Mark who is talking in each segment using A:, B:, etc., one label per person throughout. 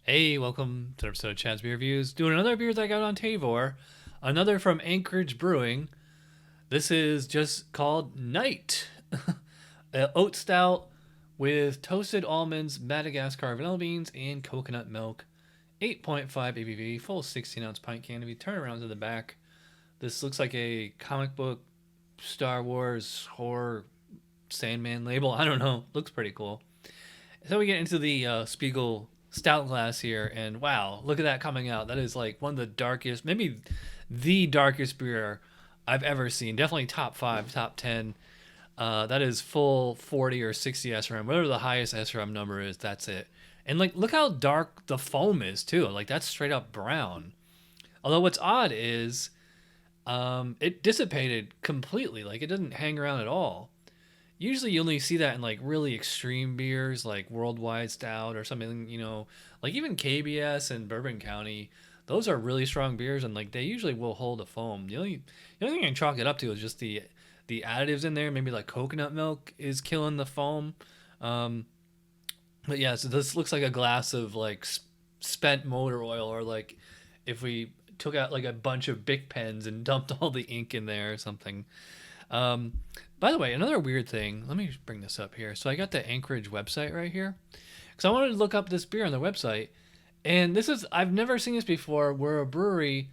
A: Hey, welcome to the episode of Chad's Beer Reviews. Doing another beer that I got on Tavour. Another from Anchorage Brewing. This is just called Night. Oat stout with toasted almonds, Madagascar vanilla beans, and coconut milk. 8.5 ABV, full 16-ounce pint can. If you turn around to the back, this looks like a comic book Star Wars horror Sandman label. I don't know. Looks pretty cool. So we get into the Spiegel stout glass here, and wow, look at that coming out. That is like one of the darkest, maybe the darkest beer I've ever seen. Definitely top 5, top 10. That is full 40 or 60 SRM, whatever the highest SRM number is. That's it. And like, look how dark the foam is too. Like that's straight up brown. Although what's odd is, it dissipated completely. Like it doesn't hang around at all. Usually you only see that in like really extreme beers like Worldwide Stout or something, like even KBS and Bourbon County. Those are really strong beers and like they usually will hold a foam. The only thing I can chalk it up to is just the additives in there. Maybe like coconut milk is killing the foam. But yeah, so this looks like a glass of like spent motor oil, or like if we took out like a bunch of Bic pens and dumped all the ink in there or something. Um, by the way, another weird thing, let me just bring this up here. So I got the Anchorage website right here because I wanted to look up this beer on the website. And I've never seen this before, where a brewery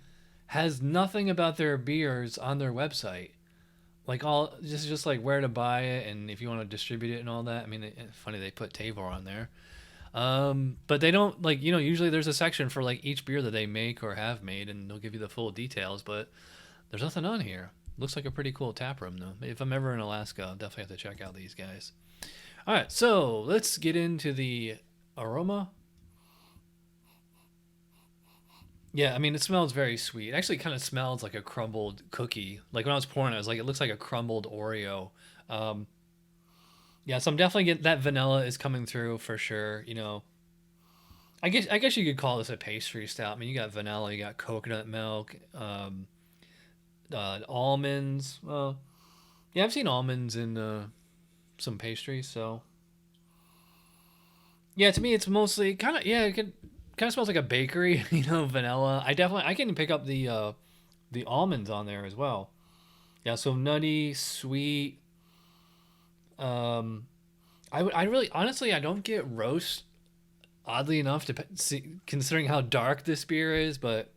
A: has nothing about their beers on their website. Like just like where to buy it and if you want to distribute it and all that. I mean, it's funny they put Tavour on there. But they don't, like, usually there's a section for like each beer that they make or have made, and they'll give you the full details, but there's nothing on here. Looks like a pretty cool tap room, though. If I'm ever in Alaska, I'll definitely have to check out these guys. All right, so let's get into the aroma. Yeah, I mean, it smells very sweet. It actually kind of smells like a crumbled cookie. Like when I was pouring it, I was like, it looks like a crumbled Oreo. Um, yeah, so I'm definitely getting that vanilla is coming through for sure. I guess you could call this a pastry stout. I mean, you got vanilla, you got coconut milk, almonds. Well, yeah, I've seen almonds in some pastries. So yeah, to me, it's mostly kind of, yeah. It kind of smells like a bakery. Vanilla. I can pick up the almonds on there as well. Yeah, so nutty, sweet. Um, I really honestly I don't get roast. Oddly enough, to see, considering how dark this beer is, but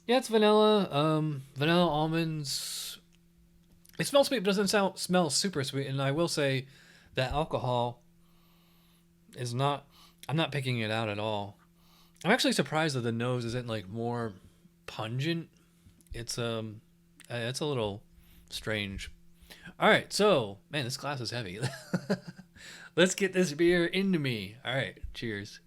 A: yeah, it's vanilla. Vanilla almonds. It smells sweet, but doesn't smell super sweet. And I will say that alcohol is not. I'm not picking it out at all. I'm actually surprised that the nose isn't like more pungent. It's a little strange. All right, so man, this glass is heavy. Let's get this beer into me. All right, cheers.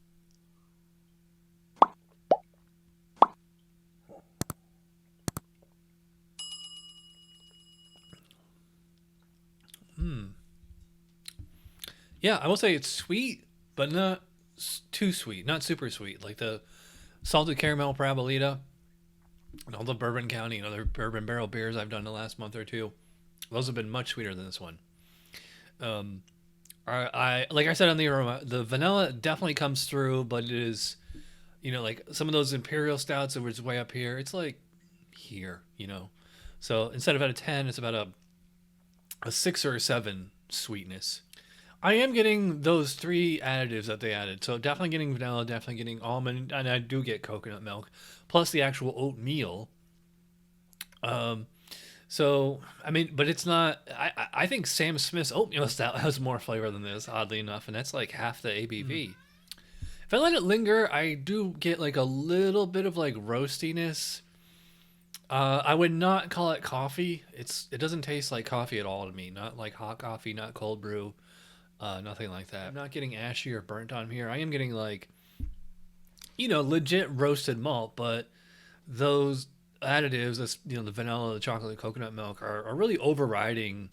A: Yeah, I will say it's sweet, but not too sweet, not super sweet. Like the salted caramel Prabolita and all the Bourbon County and other bourbon barrel beers I've done the last month or two. Those have been much sweeter than this one. Um, I like I said on the aroma, the vanilla definitely comes through, but it is, like some of those imperial stouts that was way up here. It's like here. So instead of at a 10, it's about a 6 or a 7 sweetness. I am getting those 3 additives that they added. So definitely getting vanilla, definitely getting almond, and I do get coconut milk, plus the actual oatmeal. Um, so I mean, but it's not. I think Sam Smith's oatmeal stout has more flavor than this, oddly enough, and that's like half the ABV. If I let it linger, I do get like a little bit of like roastiness. I would not call it coffee. It doesn't taste like coffee at all to me. Not like hot coffee, not cold brew. Nothing like that. I'm not getting ashy or burnt on here. I am getting like, legit roasted malt, but those additives, the vanilla, the chocolate, the coconut milk are really overriding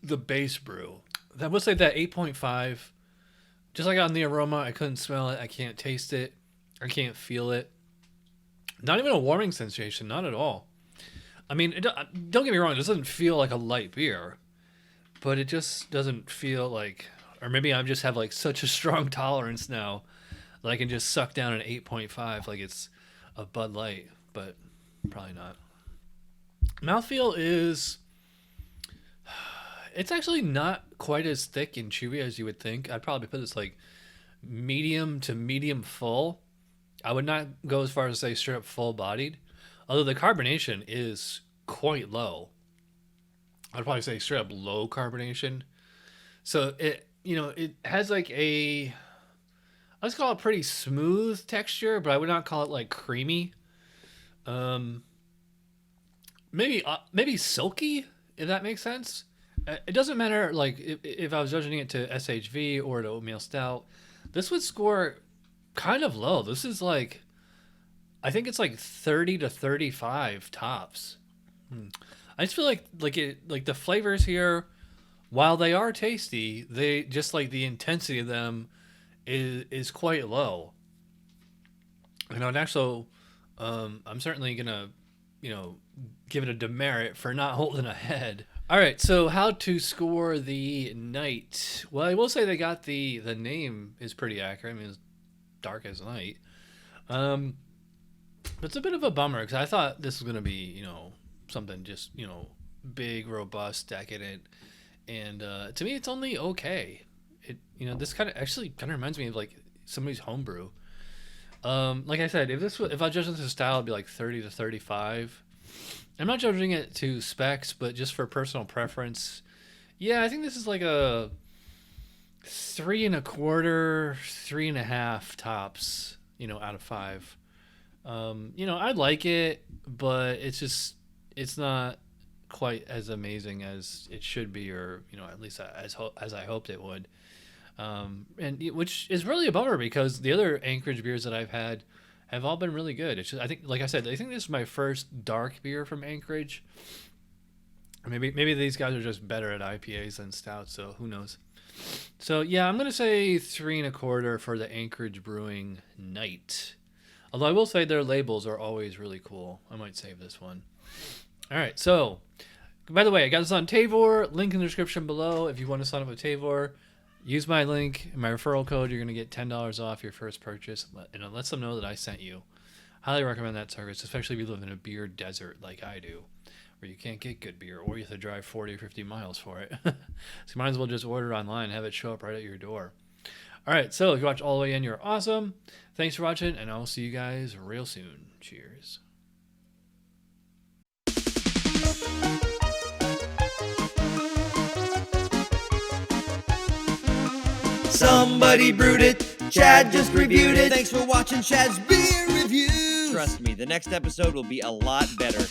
A: the base brew. I would say that 8.5, just like on the aroma, I couldn't smell it. I can't taste it. I can't feel it. Not even a warming sensation, not at all. I mean, don't get me wrong, it doesn't feel like a light beer, but it just doesn't feel like Or maybe I just have like such a strong tolerance now that I can just suck down an 8.5 like it's a Bud Light, but probably not. Mouthfeel is... It's actually not quite as thick and chewy as you would think. I'd probably put this like medium to medium full. I would not go as far as say straight up full bodied, although the carbonation is quite low. I'd probably say straight up low carbonation. So it, it has like let's call it pretty smooth texture, but I would not call it like creamy. Maybe silky, if that makes sense. It doesn't matter, like, if I was judging it to SHV or to oatmeal stout, this would score kind of low. This is like, I think it's like 30 to 35 tops. I just feel like the flavors here, while they are tasty, they just like the intensity of them is quite low. And I'm certainly gonna, give it a demerit for not holding a head. All right, so how to score the night? Well, I will say they got the name is pretty accurate. I mean, it's dark as night. It's a bit of a bummer because I thought this was gonna be, something just, big, robust, decadent, and to me, it's only okay. This actually kind of reminds me of like somebody's homebrew. Like I said, if I judge this to style, it'd be like 30 to 35. I'm not judging it to specs, but just for personal preference. Yeah, I think this is like a 3 1/4, 3.5 tops, out of 5. I like it, but it's not quite as amazing as it should be, or, at least as I hoped it would. And which is really a bummer because the other Anchorage beers that I've had have all been really good. It's just, I think, like I said, I think this is my first dark beer from Anchorage. Maybe these guys are just better at IPAs than stouts, so who knows. So yeah, I'm gonna say 3 1/4 for the Anchorage Brewing Night. Although I will say their labels are always really cool. I might save this one. All right, so by the way, I got this on Tavour. Link in the description below if you want to sign up with Tavour. Use my link, my referral code. You're going to get $10 off your first purchase. And it lets them know that I sent you. Highly recommend that service, especially if you live in a beer desert like I do, where you can't get good beer or you have to drive 40 or 50 miles for it. So you might as well just order it online and have it show up right at your door. All right, so if you watch all the way in, you're awesome. Thanks for watching, and I'll see you guys real soon. Cheers.
B: Somebody brewed it, Chad just reviewed it. Thanks for watching Chad's Beer Reviews. Trust me, the next episode will be a lot better.